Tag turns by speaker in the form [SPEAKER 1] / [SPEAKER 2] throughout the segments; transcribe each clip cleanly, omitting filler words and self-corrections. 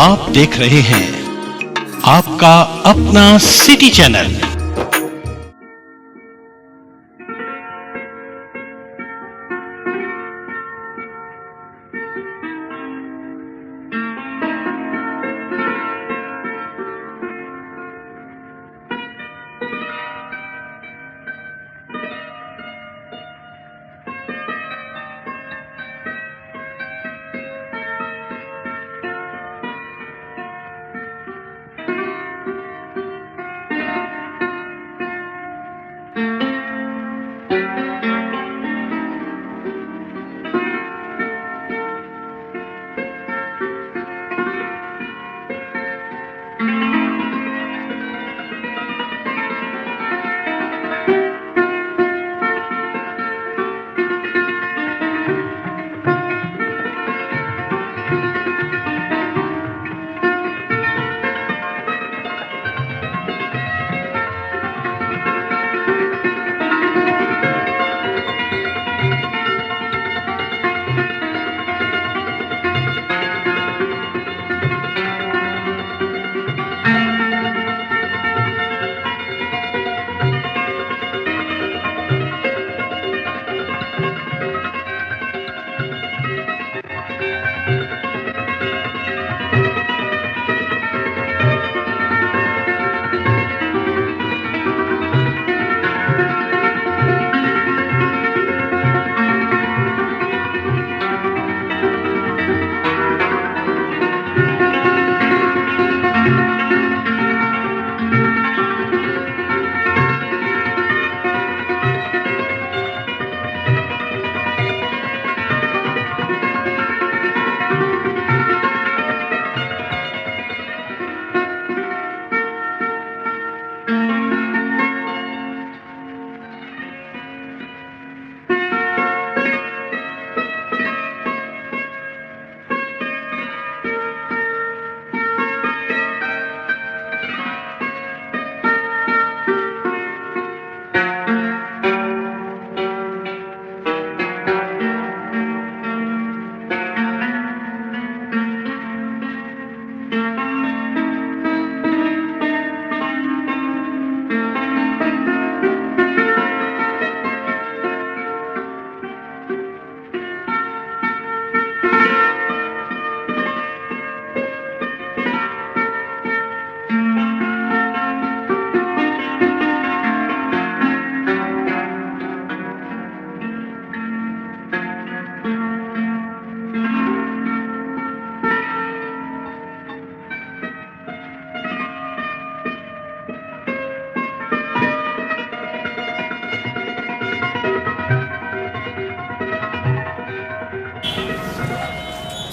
[SPEAKER 1] आप देख रहे हैं आपका अपना सिटी चैनल।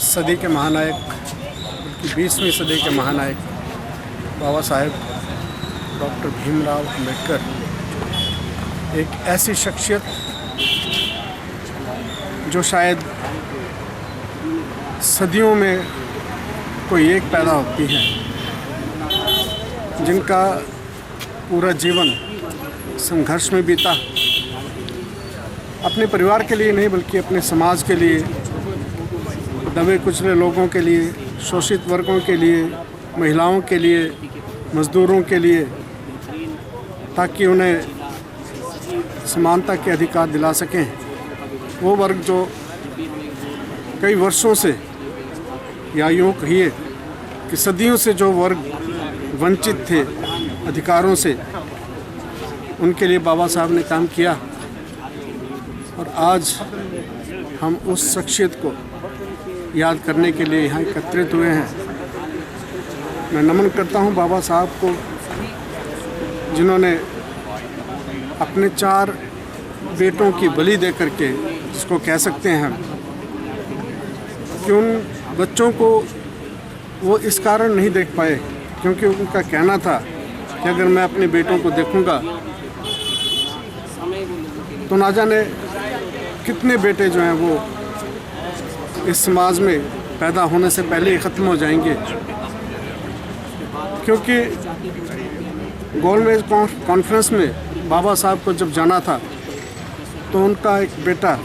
[SPEAKER 2] सदी के महानायक, बल्कि 20वीं सदी के महानायक बाबा साहेब डॉक्टर भीमराव अम्बेडकर एक ऐसी शख्सियत जो शायद सदियों में कोई एक पैदा होती है, जिनका पूरा जीवन संघर्ष में बीता, अपने परिवार के लिए नहीं बल्कि अपने समाज के लिए, दबे कुचले लोगों के लिए, शोषित वर्गों के लिए, महिलाओं के लिए, मज़दूरों के लिए, ताकि उन्हें समानता के अधिकार दिला सकें। वो वर्ग जो कई वर्षों से या यूँ कहिए कि सदियों से जो वर्ग वंचित थे अधिकारों से, उनके लिए बाबा साहब ने काम किया। और आज हम उस शख्सियत को याद करने के लिए यहाँ एकत्रित हुए हैं। मैं नमन करता हूँ बाबा साहब को, जिन्होंने अपने 4 बेटों की बलि दे करके, जिसको कह सकते हैं कि उन बच्चों को वो इस कारण नहीं देख पाए क्योंकि उनका कहना था कि अगर मैं अपने बेटों को देखूंगा तो ना जाने कितने बेटे जो हैं वो इस समाज में पैदा होने से पहले ही ख़त्म हो जाएंगे। क्योंकि गोलमेज कॉन्फ्रेंस में बाबा साहब को जब जाना था तो उनका एक बेटा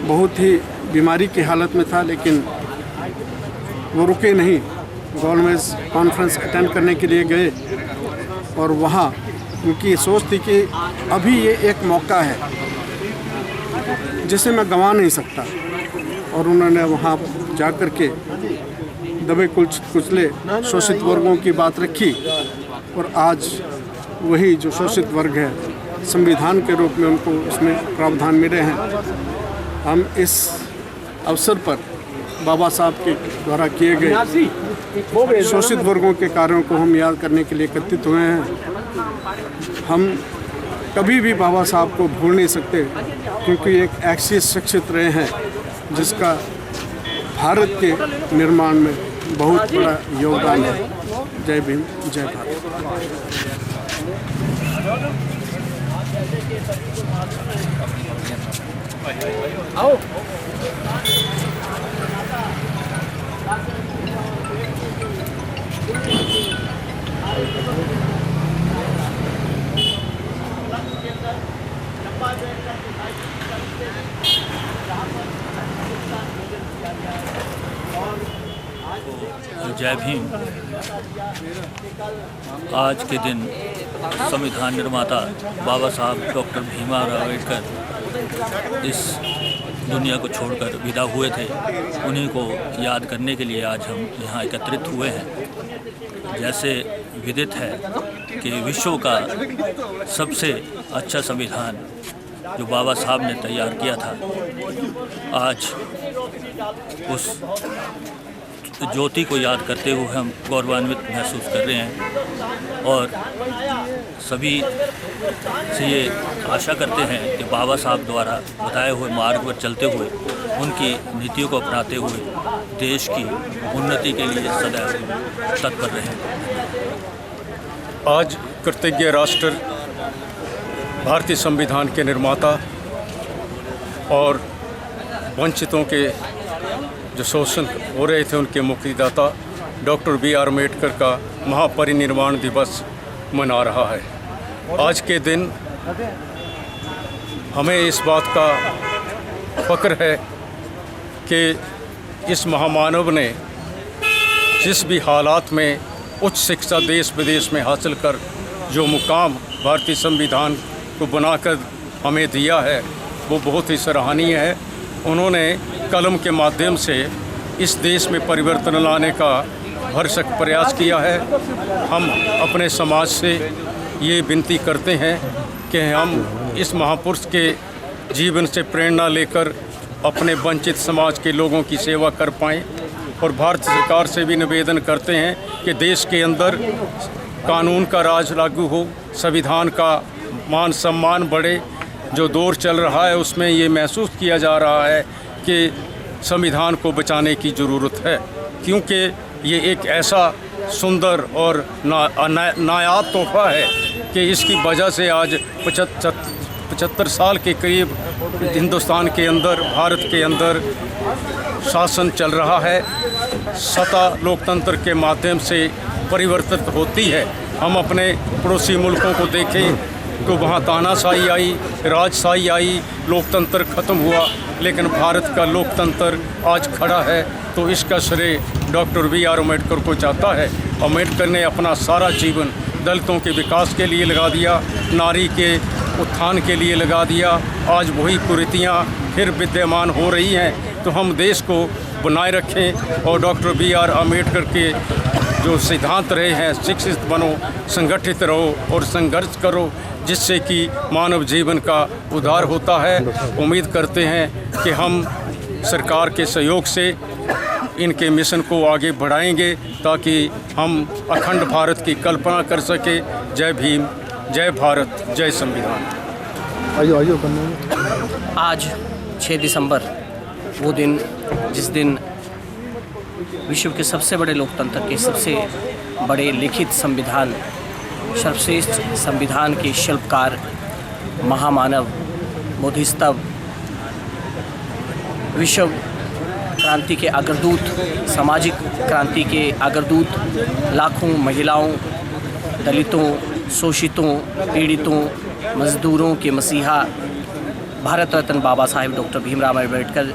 [SPEAKER 2] बहुत ही बीमारी की हालत में था, लेकिन वो रुके नहीं, गोलमेज कॉन्फ्रेंस अटेंड करने के लिए गए और वहाँ उनकी सोच थी कि अभी ये एक मौका है जिसे मैं गंवा नहीं सकता, और उन्होंने वहाँ जा कर के दबे कुचले शोषित वर्गों की बात रखी और आज वही जो शोषित वर्ग है संविधान के रूप में उनको उसमें प्रावधान मिले हैं। हम इस अवसर पर बाबा साहब के द्वारा किए गए शोषित वर्गों के कार्यों को हम याद करने के लिए एकत्रित हुए हैं। हम कभी भी बाबा साहब को भूल नहीं सकते, क्योंकि एक ऐसी शख्सियत रहे हैं जिसका भारत के निर्माण में बहुत बड़ा योगदान है। जय भीम, जय भारत।
[SPEAKER 3] आओ।
[SPEAKER 4] जय भीम। आज के दिन संविधान निर्माता बाबा साहब डॉक्टर भीमराव अम्बेडकर इस दुनिया को छोड़कर विदा हुए थे। उन्हीं को याद करने के लिए आज हम यहाँ एकत्रित हुए हैं। जैसे विदित है कि विश्व का सबसे अच्छा संविधान जो बाबा साहब ने तैयार किया था, आज उस ज्योति को याद करते हुए हम गौरवान्वित महसूस कर रहे हैं और सभी से ये आशा करते हैं कि बाबा साहब द्वारा बताए हुए मार्ग पर चलते हुए उनकी नीतियों को अपनाते हुए देश की उन्नति के लिए सदैव तत्पर रहें।
[SPEAKER 5] आज कृतज्ञ राष्ट्र भारतीय संविधान के निर्माता और वंचितों के जो शोषण हो रहे थे उनके मुक्तिदाता डॉक्टर बी.आर. अम्बेडकर का महापरिनिर्वाण दिवस मना रहा है। आज के दिन हमें इस बात का फ़ख्र है कि इस महामानव ने जिस भी हालात में उच्च शिक्षा देश विदेश में हासिल कर जो मुकाम भारतीय संविधान को बनाकर हमें दिया है वो बहुत ही सराहनीय है। उन्होंने कलम के माध्यम से इस देश में परिवर्तन लाने का भरसक प्रयास किया है। हम अपने समाज से ये विनती करते हैं कि हम इस महापुरुष के जीवन से प्रेरणा लेकर अपने वंचित समाज के लोगों की सेवा कर पाएँ और भारत सरकार से भी निवेदन करते हैं कि देश के अंदर कानून का राज लागू हो, संविधान का मान सम्मान बढ़े। जो दौर चल रहा है उसमें ये महसूस किया जा रहा है कि संविधान को बचाने की ज़रूरत है, क्योंकि ये एक ऐसा सुंदर और नायाब तोहफ़ा है कि इसकी वजह से आज 75 साल के करीब हिंदुस्तान के अंदर, भारत के अंदर शासन चल रहा है। सत्ता लोकतंत्र के माध्यम से परिवर्तित होती है। हम अपने पड़ोसी मुल्कों को देखें तो वहाँ तानाशाही आई, राजशाही आई, लोकतंत्र ख़त्म हुआ, लेकिन भारत का लोकतंत्र आज खड़ा है। तो इसका श्रेय डॉक्टर बी.आर. अम्बेडकर को जाता है। अम्बेडकर ने अपना सारा जीवन दलितों के विकास के लिए लगा दिया, नारी के उत्थान के लिए लगा दिया। आज वही कुरीतियाँ फिर विद्यमान हो रही हैं। तो हम देश को बनाए रखें और डॉक्टर बी.आर. अम्बेडकर के जो सिद्धांत रहे हैं, शिक्षित बनो, संगठित रहो और संघर्ष करो, जिससे कि मानव जीवन का उद्धार होता है। उम्मीद करते हैं कि हम सरकार के सहयोग से इनके मिशन को आगे बढ़ाएंगे ताकि हम अखंड भारत की कल्पना कर सके। जय भीम, जय भारत, जय संविधान।
[SPEAKER 3] आज 6 दिसंबर वो दिन जिस दिन विश्व के सबसे बड़े लोकतंत्र के सबसे बड़े लिखित संविधान, सर्वश्रेष्ठ संविधान के शिल्पकार, महामानव, बोधिसत्व, विश्व क्रांति के अग्रदूत, सामाजिक क्रांति के अग्रदूत, लाखों महिलाओं, दलितों, शोषितों, पीड़ितों, मजदूरों के मसीहा, भारत रत्न बाबा साहेब डॉक्टर भीमराव अम्बेडकर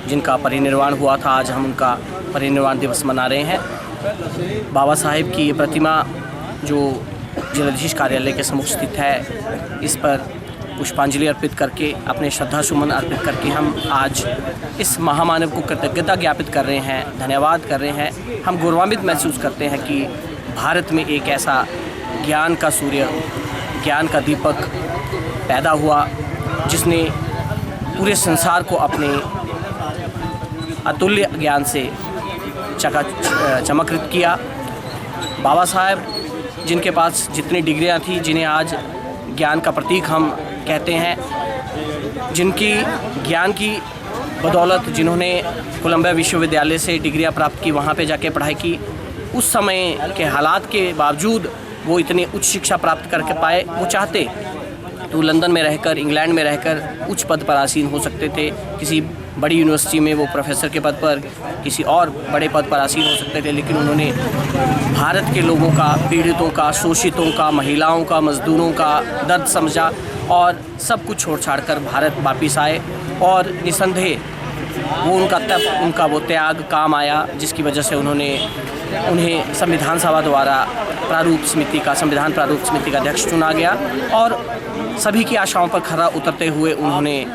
[SPEAKER 3] जिनका परिनिर्वाण हुआ था, आज हम उनका परिनिर्वाण दिवस मना रहे हैं। बाबा साहेब की ये प्रतिमा जो जिलाधीश कार्यालय के सम्मुख स्थित है, इस पर पुष्पांजलि अर्पित करके, अपने श्रद्धा सुमन अर्पित करके हम आज इस महामानव को कृतज्ञता ज्ञापित कर रहे हैं, धन्यवाद कर रहे हैं। हम गौरवान्वित महसूस करते हैं कि भारत में एक ऐसा ज्ञान का सूर्य, ज्ञान का दीपक पैदा हुआ जिसने पूरे संसार को अपने अतुल्य ज्ञान से चमकृत किया। बाबा साहेब जिनके पास जितनी डिग्रियां थी, जिन्हें आज ज्ञान का प्रतीक हम कहते हैं, जिनकी ज्ञान की बदौलत जिन्होंने कोलंबिया विश्वविद्यालय से डिग्रियां प्राप्त की, वहाँ पे जाके पढ़ाई की, उस समय के हालात के बावजूद वो इतनी उच्च शिक्षा प्राप्त करके पाए। वो चाहते तो लंदन में रहकर, इंग्लैंड में रहकर उच्च पद पर आसीन हो सकते थे। किसी बड़ी यूनिवर्सिटी में वो प्रोफेसर के पद पर, किसी और बड़े पद पर आसीन हो सकते थे, लेकिन उन्होंने भारत के लोगों का, पीड़ितों का, शोषितों का, महिलाओं का, मज़दूरों का दर्द समझा और सब कुछ छोड़ छाड़ कर भारत वापिस आए। और निसंदेह वो उनका तप, उनका वो त्याग काम आया, जिसकी वजह से उन्हें संविधान सभा द्वारा संविधान प्रारूप समिति का अध्यक्ष चुना गया। और सभी की आशाओं पर खरा उतरते हुए उन्होंने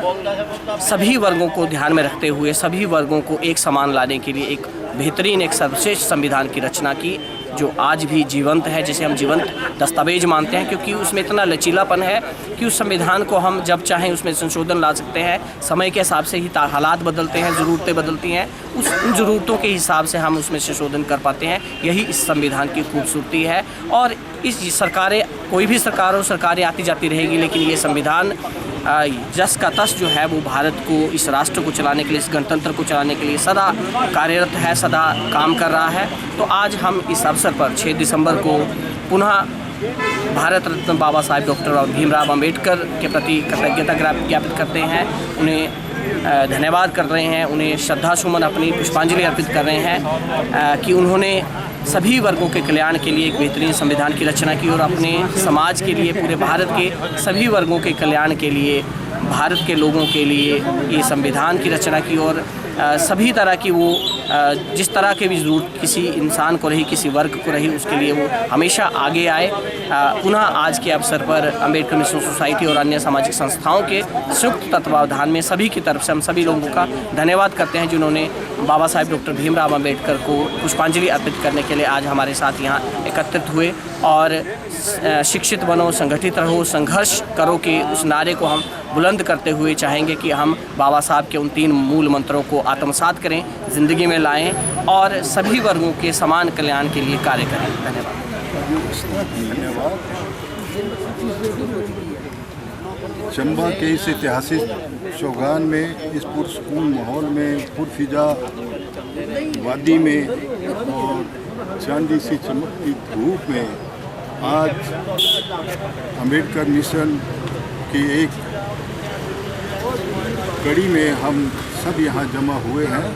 [SPEAKER 3] सभी वर्गों को ध्यान में रखते हुए सभी वर्गों को एक समान लाने के लिए एक बेहतरीन, एक सर्वश्रेष्ठ संविधान की रचना की, जो आज भी जीवंत है, जिसे हम जीवंत दस्तावेज मानते हैं, क्योंकि उसमें इतना लचीलापन है कि उस संविधान को हम जब चाहें उसमें संशोधन ला सकते हैं। समय के हिसाब से ही हालात बदलते हैं, ज़रूरतें बदलती हैं, उन ज़रूरतों के हिसाब से हम उसमें संशोधन कर पाते हैं। यही इस संविधान की खूबसूरती है। और इस सरकारें, कोई भी सरकार हो, सरकारें आती जाती रहेगी, लेकिन ये संविधान जस का तस जो है वो भारत को, इस राष्ट्र को चलाने के लिए, इस गणतंत्र को चलाने के लिए सदा कार्यरत है, सदा काम कर रहा है। तो आज हम इस अवसर पर 6 दिसंबर को पुनः भारत रत्न बाबा साहेब डॉक्टर भीमराव अंबेडकर के प्रति कृतज्ञता ज्ञापित करते हैं, उन्हें धन्यवाद कर रहे हैं, उन्हें श्रद्धा सुमन, अपनी पुष्पांजलि अर्पित कर रहे हैं कि उन्होंने सभी वर्गों के कल्याण के लिए एक बेहतरीन संविधान की रचना की और अपने समाज के लिए, पूरे भारत के सभी वर्गों के कल्याण के लिए, भारत के लोगों के लिए ये संविधान की रचना की। और सभी तरह की वो जिस तरह के भी ज़रूरत किसी इंसान को रही, किसी वर्ग को रही, उसके लिए वो हमेशा आगे आए। पुनः आज के अवसर पर अम्बेडकर मिशन सोसाइटी और अन्य सामाजिक संस्थाओं के संयुक्त तत्वावधान में सभी की तरफ से हम सभी लोगों का धन्यवाद करते हैं, जिन्होंने बाबा साहेब डॉक्टर भीमराव अंबेडकर को पुष्पांजलि अर्पित करने के लिए आज हमारे साथ यहाँ एकत्रित हुए। और शिक्षित बनो, संगठित रहो, संघर्ष करो के उस नारे को हम बुलंद करते हुए चाहेंगे कि हम बाबा साहब के उन 3 मूल मंत्रों को आत्मसात करें, ज़िंदगी में लाएं और सभी वर्गों के समान कल्याण के लिए कार्य करें। धन्यवाद।
[SPEAKER 6] चंबा के इस ऐतिहासिक चौगान में, इस पुरसकून माहौल में, पुरफिजा वादी में और चांदी सी चमकती धूप में आज अम्बेडकर मिशन की एक कड़ी में हम सब यहाँ जमा हुए हैं।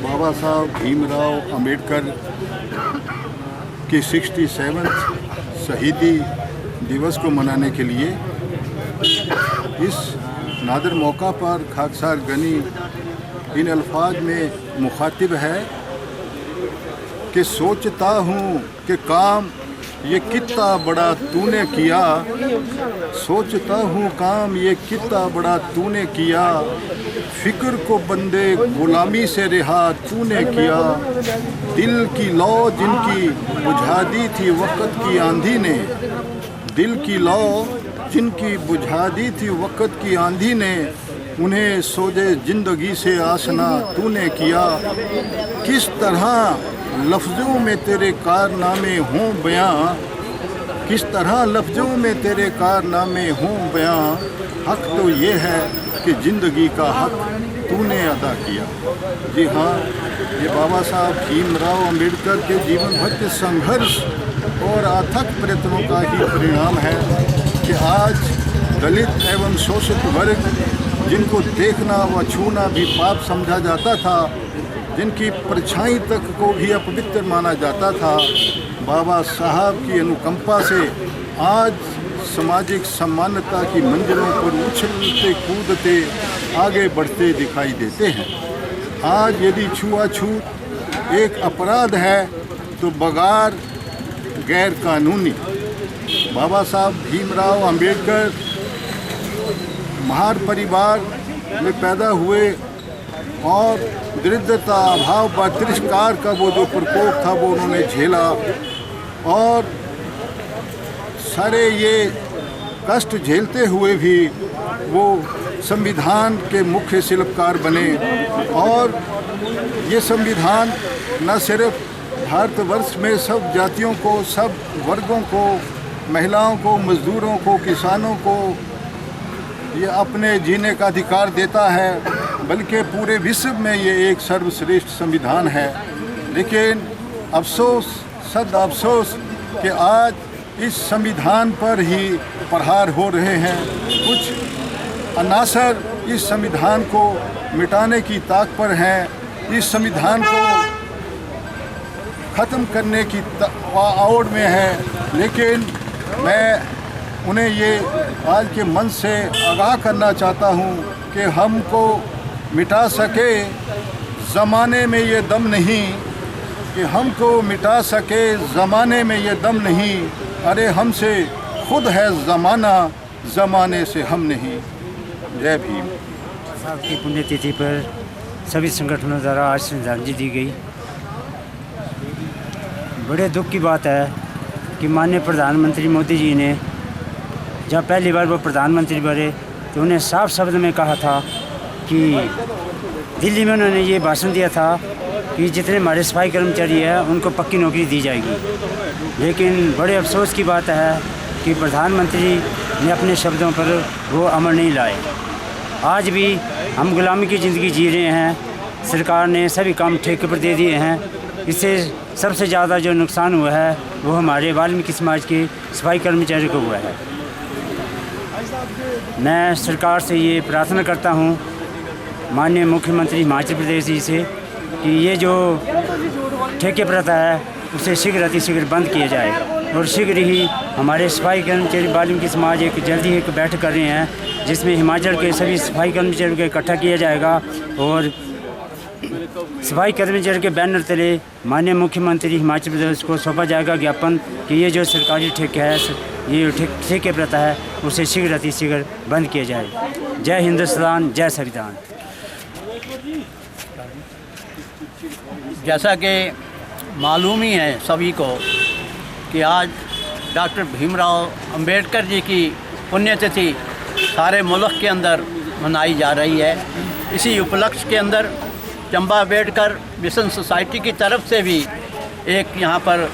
[SPEAKER 6] बाबा साहब भीमराव अंबेडकर के 67वें शहीदी दिवस को मनाने के लिए इस नादर मौका पर खाकसार गनी इन अल्फाज में मुखातिब है कि सोचता हूँ कि काम ये कितना बड़ा तूने किया, सोचता हूँ काम ये कितना बड़ा तूने किया, फिक्र को बंदे गुलामी से रिहा तूने किया, दिल की लौ जिनकी बुझा दी थी वक़्त की आंधी ने, दिल की लौ जिनकी बुझा दी थी वक़्त की आंधी ने, उन्हें सोजे ज़िंदगी से आसना तूने किया। किस तरह लफ्ज़ों में तेरे कारनामे हों बयां, किस तरह लफ्ज़ों में तेरे कारनामे हों बयां, हक़ तो ये है कि ज़िंदगी का हक़ तूने अदा किया। जी हाँ, ये बाबा साहब भीमराव अंबेडकर के जीवन भर के संघर्ष और अथक प्रयत्नों का ही परिणाम है कि आज दलित एवं शोषित वर्ग, जिनको देखना व छूना भी पाप समझा जाता था, जिनकी परछाई तक को भी अपवित्र माना जाता था, बाबा साहब की अनुकंपा से आज सामाजिक समानता की मंजिलों पर उछलते कूदते आगे बढ़ते दिखाई देते हैं। आज यदि छुआछूत एक अपराध है तो बगार गैर कानूनी। बाबा साहब भीमराव अंबेडकर महार परिवार में पैदा हुए और दरिद्रता, अभाव व तिरस्कार का वो जो प्रकोप था वो उन्होंने झेला और सारे ये कष्ट झेलते हुए भी वो संविधान के मुख्य शिल्पकार बने। और ये संविधान न सिर्फ भारतवर्ष में सब जातियों को, सब वर्गों को, महिलाओं को, मजदूरों को, किसानों को ये अपने जीने का अधिकार देता है, बल्कि पूरे विश्व में ये एक सर्वश्रेष्ठ संविधान है। लेकिन अफसोस, सद अफसोस कि आज इस संविधान पर ही प्रहार हो रहे हैं। कुछ अनासर इस संविधान को मिटाने की ताक पर हैं, इस संविधान को ख़त्म करने की आड़ में है। लेकिन मैं उन्हें ये आज के मंच से आगाह करना चाहता हूँ कि हमको मिटा सके ज़माने में ये दम नहीं, कि हमको मिटा सके ज़माने में ये दम नहीं। अरे हमसे खुद है ज़माना, ज़माने से हम नहीं। जय भीम।
[SPEAKER 7] साहब की पुण्यतिथि पर सभी संगठनों द्वारा आज श्रद्धांजलि दी गई। बड़े दुख की बात है कि माननीय प्रधानमंत्री मोदी जी ने जब पहली बार वो प्रधानमंत्री बने तो उन्हें साफ शब्द में कहा था कि दिल्ली में उन्होंने ये भाषण दिया था कि जितने हमारे सफाई कर्मचारी हैं उनको पक्की नौकरी दी जाएगी। लेकिन बड़े अफसोस की बात है कि प्रधानमंत्री ने अपने शब्दों पर वो अमल नहीं लाए। आज भी हम गुलामी की ज़िंदगी जी रहे हैं। सरकार ने सभी काम ठेके पर दे दिए हैं। इससे सबसे ज़्यादा जो नुकसान हुआ है वो हमारे वाल्मीकि समाज के सफाई कर्मचारी को हुआ है। मैं सरकार से ये प्रार्थना करता हूँ, माननीय मुख्यमंत्री हिमाचल प्रदेश जी से, कि ये जो ठेके प्रथा है उसे शीघ्र अतिशीघ्र बंद किया जाए और शीघ्र ही हमारे सफाई कर्मचारी वाल्मीकि समाज एक जल्दी एक बैठक कर रहे हैं जिसमें हिमाचल के सभी सफाई कर्मचारियों को इकट्ठा किया जाएगा और सफाई कर्मचारी के बैनर तले माननीय मुख्यमंत्री हिमाचल प्रदेश को सौंपा जाएगा ज्ञापन कि ये जो सरकारी ठेका है, ये ठेके प्रथा है, उसे शीघ्र अतिशीघ्र बंद किया जाए। जय हिंदुस्तान, जय संविधान।
[SPEAKER 8] जैसा कि मालूम ही है सभी को कि आज डॉक्टर भीमराव अंबेडकर जी की पुण्यतिथि सारे मुल्क के अंदर मनाई जा रही है। इसी उपलक्ष्य के अंदर चंबा अम्बेडकर मिशन सोसाइटी की तरफ से भी एक यहाँ पर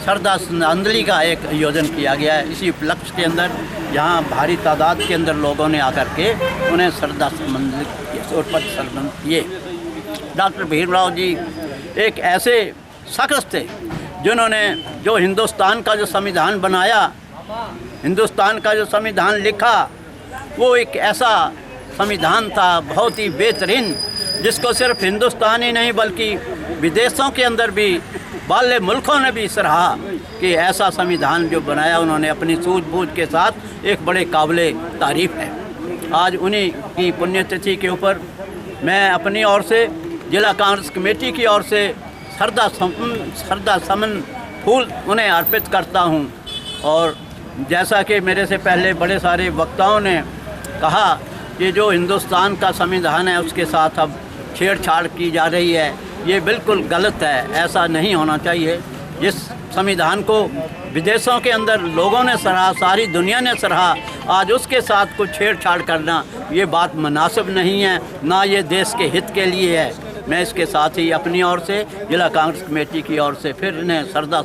[SPEAKER 8] श्रद्धांजलि का एक आयोजन किया गया है। इसी उपलक्ष्य के अंदर यहाँ भारी तादाद के अंदर लोगों ने आकर के उन्हें श्रद्धांजलि किए। डॉक्टर भीमराव जी एक ऐसे शख्स थे जिन्होंने जो हिंदुस्तान का जो संविधान बनाया, हिंदुस्तान का जो संविधान लिखा, वो एक ऐसा संविधान था बहुत ही बेहतरीन, जिसको सिर्फ हिंदुस्तान ही नहीं बल्कि विदेशों के अंदर भी बाहरले मुल्कों ने भी सराहा कि ऐसा संविधान जो बनाया उन्होंने अपनी सूझबूझ के साथ, एक बड़े काबिले तारीफ़ है। आज उन्हीं की पुण्यतिथि के ऊपर मैं अपनी ओर से, जिला कांग्रेस कमेटी की ओर से श्रद्धा समन फूल उन्हें अर्पित करता हूं। और जैसा कि मेरे से पहले बड़े सारे वक्ताओं ने कहा कि जो हिंदुस्तान का संविधान है उसके साथ अब छेड़छाड़ की जा रही है, ये बिल्कुल गलत है। ऐसा नहीं होना चाहिए। जिस संविधान को विदेशों के अंदर लोगों ने सराहा, सारी दुनिया ने सराहा, आज उसके साथ कुछ छेड़छाड़ करना ये बात मुनासिब नहीं है, ना ये देश के हित के लिए है। मैं इसके साथ ही अपनी ओर से, जिला कांग्रेस कमेटी की ओर से फिर इन्हें श्रद्धा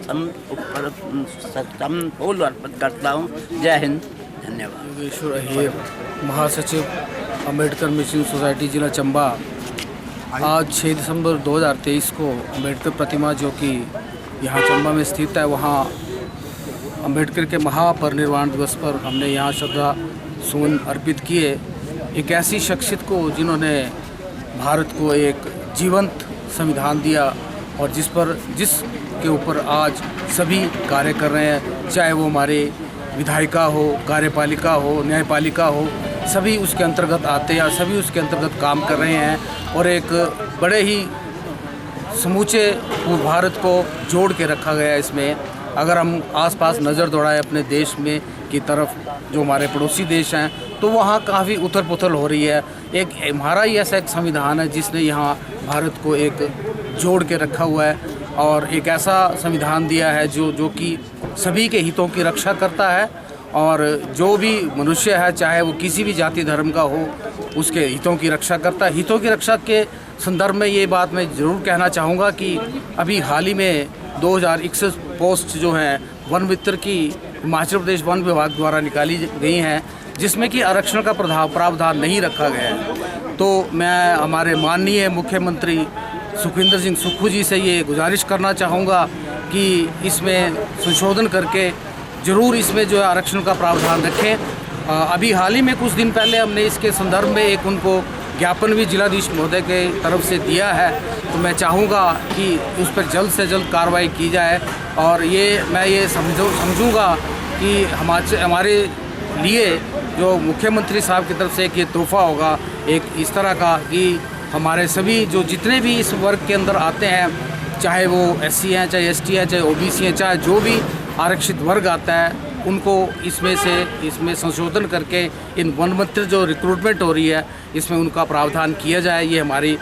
[SPEAKER 8] फूल अर्पित करता हूँ। जय हिंद, धन्यवाद।
[SPEAKER 9] योगेश्वर अहीर, महासचिव अम्बेडकर मिशन सोसाइटी जिला चंबा। आज 6 दिसंबर 2023 को अम्बेडकर प्रतिमा जो कि यहाँ चंबा में स्थित है, वहाँ अम्बेडकर के महापरिनिर्वाण दिवस पर हमने यहाँ श्रद्धा सुमन अर्पित किए। एक ऐसी शख्सियत को जिन्होंने भारत को एक जीवंत संविधान दिया और जिसके ऊपर आज सभी कार्य कर रहे हैं, चाहे वो हमारे विधायिका हो, कार्यपालिका हो, न्यायपालिका हो, सभी उसके अंतर्गत आते हैं, सभी उसके अंतर्गत काम कर रहे हैं और एक बड़े ही समूचे भारत को जोड़ के रखा गया है इसमें। अगर हम आसपास नज़र दौड़ाएं अपने देश में की तरफ, जो हमारे पड़ोसी देश हैं, तो वहाँ काफ़ी उथल पुथल हो रही है। एक हमारा ही ऐसा एक संविधान है जिसने यहाँ भारत को एक जोड़ के रखा हुआ है और एक ऐसा संविधान दिया है जो कि सभी के हितों की रक्षा करता है और जो भी मनुष्य है, चाहे वो किसी भी जाति धर्म का हो, उसके हितों की रक्षा करता है। हितों की रक्षा के संदर्भ में ये बात मैं ज़रूर कहना चाहूँगा कि अभी हाल ही में 2061 पोस्ट जो हैं वन मित्र की हिमाचल प्रदेश वन विभाग द्वारा निकाली गई हैं, जिसमें कि आरक्षण का प्रावधान नहीं रखा गया है। तो मैं हमारे माननीय मुख्यमंत्री सुखविंदर सिंह सुक्खू जी से ये गुजारिश करना चाहूँगा कि इसमें संशोधन करके ज़रूर इसमें जो है आरक्षण का प्रावधान रखें। अभी हाल ही में कुछ दिन पहले हमने इसके संदर्भ में एक उनको ज्ञापन भी जिलाधीश महोदय के तरफ से दिया है, तो मैं चाहूँगा कि उस पर जल्द से जल्द कार्रवाई की जाए और मैं ये समझूँगा कि हमारे लिए जो मुख्यमंत्री साहब की तरफ से एक ये तोहफ़ा होगा एक इस तरह का कि हमारे सभी जो जितने भी इस वर्ग के अंदर आते हैं, चाहे वो SC हैं, चाहे ST हैं, चाहे OBC हैं, चाहे जो भी आरक्षित वर्ग आता है, उनको इसमें संशोधन करके इन वन मित्र जो रिक्रूटमेंट हो रही है इसमें उनका प्रावधान किया जाए। ये हमारी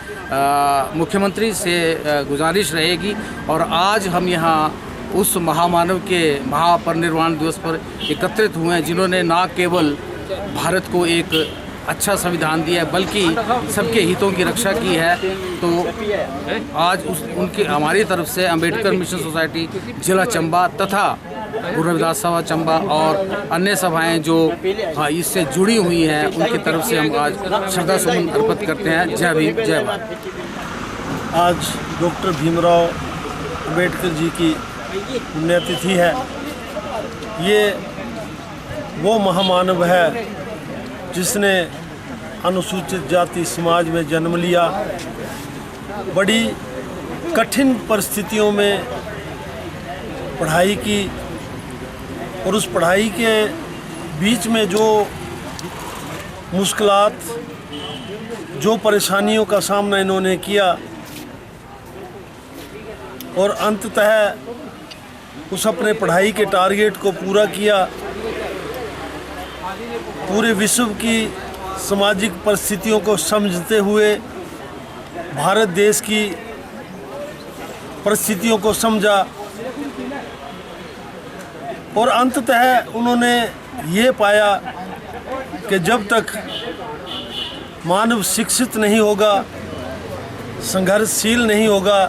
[SPEAKER 9] मुख्यमंत्री से गुजारिश रहेगी। और आज हम यहाँ उस महामानव के महापरिनिर्वाण दिवस पर एकत्रित हुए हैं जिन्होंने न केवल भारत को एक अच्छा संविधान दिया है बल्कि सबके हितों की रक्षा की है। तो आज उनके हमारी तरफ से अंबेडकर मिशन सोसाइटी जिला चंबा तथा गुरु रविदास सभा चंबा और अन्य सभाएं जो इससे जुड़ी हुई हैं, उनकी तरफ से हम आज श्रद्धा सुमन अर्पित करते हैं। जय भीम, जय भारत।
[SPEAKER 10] आज डॉक्टर भीमराव अंबेडकर जी की पुण्यतिथि है। ये वो महामानव है जिसने अनुसूचित जाति समाज में जन्म लिया। बड़ी कठिन परिस्थितियों में पढ़ाई की और उस पढ़ाई के बीच में जो मुश्किलात, जो परेशानियों का सामना इन्होंने किया और अंततः उस अपने पढ़ाई के टारगेट को पूरा किया। पूरे विश्व की सामाजिक परिस्थितियों को समझते हुए भारत देश की परिस्थितियों को समझा और अंततः उन्होंने ये पाया कि जब तक मानव शिक्षित नहीं होगा, संघर्षशील नहीं होगा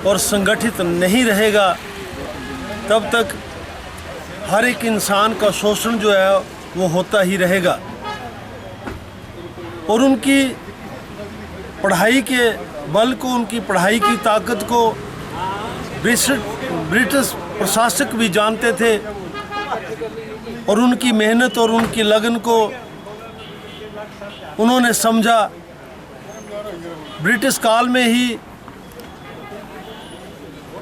[SPEAKER 10] और संगठित नहीं रहेगा, तब तक हर एक इंसान का शोषण जो है वो होता ही रहेगा। और उनकी पढ़ाई के बल को, उनकी पढ़ाई की ताकत को ब्रिटिश प्रशासक भी जानते थे और उनकी मेहनत और उनकी लगन को उन्होंने समझा। ब्रिटिश काल में ही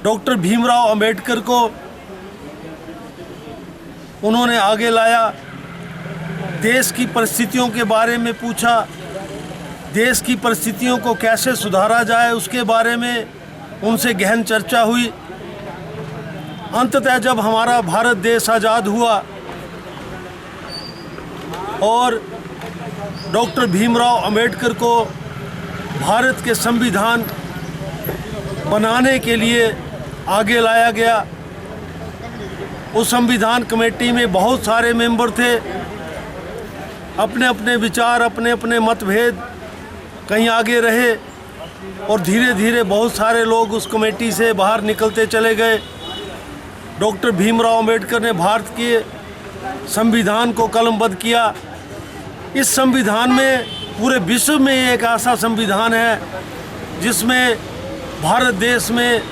[SPEAKER 10] डॉक्टर भीमराव अंबेडकर को उन्होंने आगे लाया, देश की परिस्थितियों के बारे में पूछा, देश की परिस्थितियों को कैसे सुधारा जाए उसके बारे में उनसे गहन चर्चा हुई। अंततः जब हमारा भारत देश आज़ाद हुआ और डॉक्टर भीमराव अंबेडकर को भारत के संविधान बनाने के लिए आगे लाया गया। उस संविधान कमेटी में बहुत सारे मेंबर थे, अपने अपने विचार, अपने अपने मतभेद कहीं आगे रहे और धीरे धीरे बहुत सारे लोग उस कमेटी से बाहर निकलते चले गए। डॉक्टर भीमराव अंबेडकर ने भारत के संविधान को कलमबद्ध किया। इस संविधान में पूरे विश्व में एक ऐसा संविधान है जिसमें भारत देश में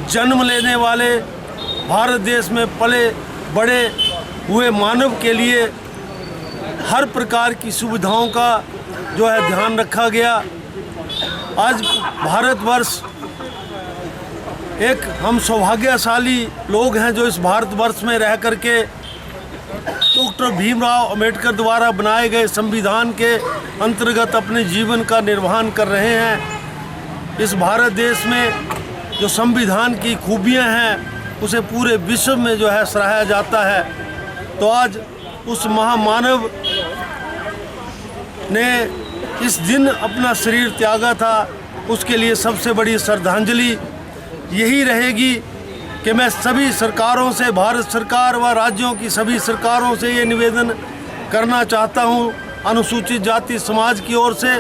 [SPEAKER 10] जन्म लेने वाले, भारत देश में पले बड़े हुए मानव के लिए हर प्रकार की सुविधाओं का जो है ध्यान रखा गया। आज भारतवर्ष एक हम सौभाग्यशाली लोग हैं जो इस भारतवर्ष में रह करके डॉक्टर भीमराव अंबेडकर द्वारा बनाए गए संविधान के अंतर्गत अपने जीवन का निर्वहन कर रहे हैं। इस भारत देश में जो संविधान की खूबियां हैं उसे पूरे विश्व में जो है सराहा जाता है। तो आज उस महामानव ने इस दिन अपना शरीर त्यागा था, उसके लिए सबसे बड़ी श्रद्धांजलि यही रहेगी कि मैं सभी सरकारों से, भारत सरकार व राज्यों की सभी सरकारों से ये निवेदन करना चाहता हूँ अनुसूचित जाति समाज की ओर से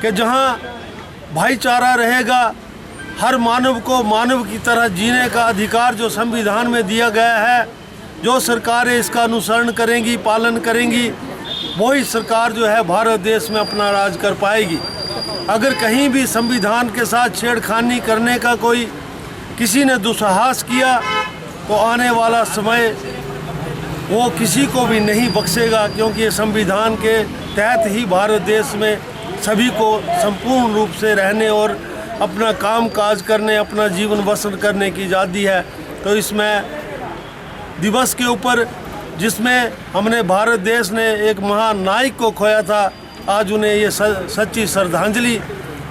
[SPEAKER 10] कि जहाँ भाईचारा रहेगा, हर मानव को मानव की तरह जीने का अधिकार जो संविधान में दिया गया है, जो सरकारें इसका अनुसरण करेंगी, पालन करेंगी, वही सरकार जो है भारत देश में अपना राज कर पाएगी। अगर कहीं भी संविधान के साथ छेड़खानी करने का कोई किसी ने दुस्साहस किया तो आने वाला समय वो किसी को भी नहीं बख्शेगा, क्योंकि ये संविधान के तहत ही भारत देश में सभी को संपूर्ण रूप से रहने और अपना काम काज करने, अपना जीवन बसर करने की आज़ादी है। तो इसमें दिवस के ऊपर जिसमें हमने भारत देश ने एक महान नायक को खोया था, आज उन्हें ये सच्ची श्रद्धांजलि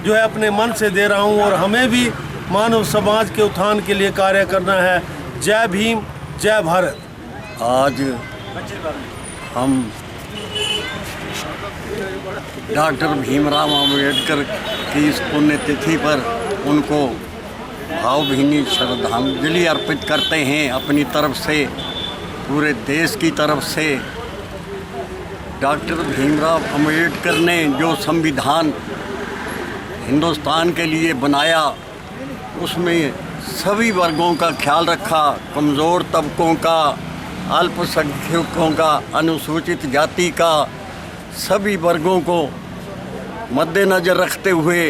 [SPEAKER 10] जो है अपने मन से दे रहा हूँ। और हमें भी मानव समाज के उत्थान के लिए कार्य करना है। जय भीम, जय भारत।
[SPEAKER 11] आज हम डॉक्टर भीमराव अंबेडकर की इस पुण्यतिथि पर उनको भावभीनी श्रद्धांजलि अर्पित करते हैं अपनी तरफ से, पूरे देश की तरफ से। डॉक्टर भीमराव अंबेडकर ने जो संविधान हिंदुस्तान के लिए बनाया उसमें सभी वर्गों का ख्याल रखा, कमज़ोर तबकों का, अल्पसंख्यकों का, अनुसूचित जाति का, सभी वर्गों को मद्देनज़र रखते हुए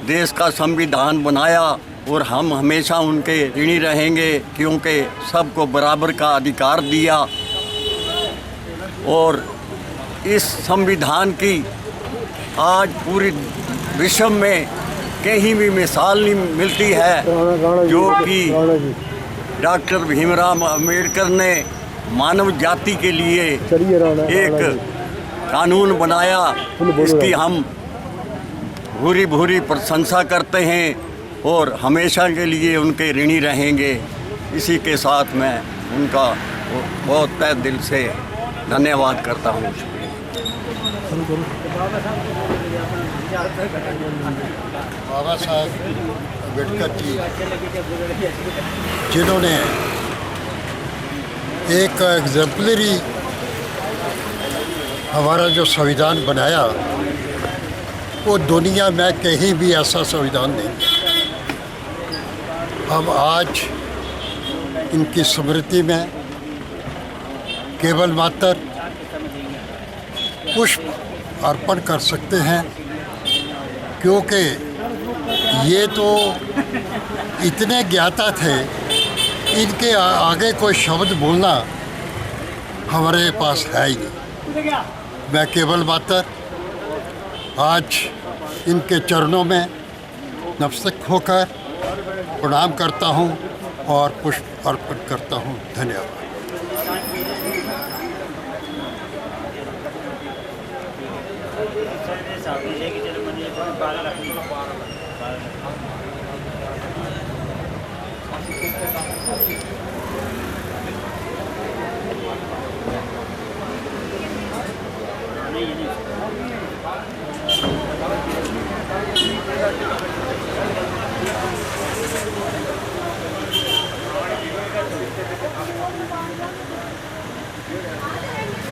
[SPEAKER 11] देश का संविधान बनाया। और हम हमेशा उनके ऋणी रहेंगे क्योंकि सबको बराबर का अधिकार दिया। और इस संविधान की आज पूरी विश्व में कहीं भी मिसाल नहीं मिलती है जो कि डॉक्टर भीमराव अंबेडकर ने मानव जाति के लिए एक कानून बनाया। इसकी हम भूरी भूरी प्रशंसा करते हैं और हमेशा के लिए उनके ऋणी रहेंगे। इसी के साथ मैं उनका बहुत तहे दिल से धन्यवाद करता हूँ।
[SPEAKER 6] बाबा साहब अम्बेडकर जी जिन्होंने एक एग्जाम्पलरी हमारा जो संविधान बनाया, वो दुनिया में कहीं भी ऐसा संविधान नहीं। हम आज इनकी स्मृति में केवल मात्र पुष्प अर्पण कर सकते हैं, क्योंकि ये तो इतने ज्ञाता थे, इनके आगे कोई शब्द बोलना हमारे पास है ही नहीं। मैं केवल मात्र आज इनके चरणों में नतमस्तक होकर प्रणाम करता हूँ और पुष्प अर्पण करता हूँ। धन्यवाद।